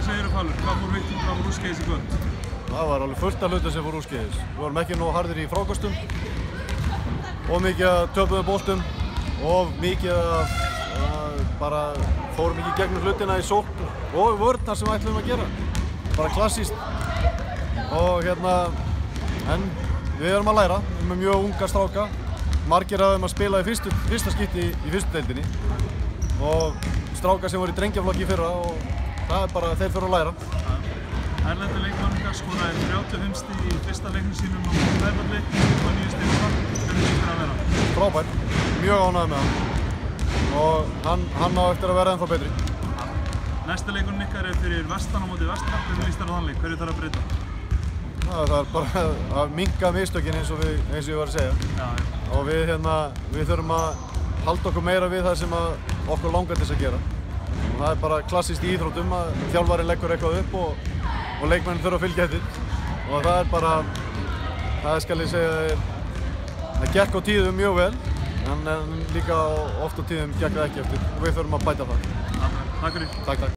segirðu Falur? Hvað fór vittum, hvað fór úrskeiðis í kvöld? Það var alveg fullt af hlutum sem fór úrskeiðis. Við vorum ekki nógu harðir í frákastum og mikið að töpuðum boltum og mikið að bara fórum ekki gegnum hlutina í sókn og vörn þar sem við ætlum að gera. Bara klassískt. Og en við erum að læra. Við erum með mjög unga stráka. Margir af þeim að spila í fyrsta skipti í fyrstu deildinni og strákar sem voru í drengjaflokki í fyrra og það er bara þeir fyrir að læra. Erlendur leikmaður ykkar skoraði 35 stig í fyrsta leiknum sínum á Breiðabliki og 9 stig í það. Hvernig finnst þér að vera? Frábær, mjög ánægður með hann og hann á eftir að vera ennþá betri. Næsta leikurinn ykkar er fyrir Vestan á móti Vestra. Hvernig líst þér á þann leik? Hverju þarf að breyta? Það er bara að minnka mistökin eins og ég var að segja. Og við þurfum að halda okkur meira við það sem okkur langar til að gera. Og það er bara klassískt í íþróttum að þjálfarinn leggur eitthvað upp og leikmenn þurfa að fylgja eftir. Og það er bara, það skal ég segja, það gekk á tíðum mjög vel, en líka oft á tíðum gekk það ekki eftir og við þurfum að bæta það. Takk fyrir. Takk.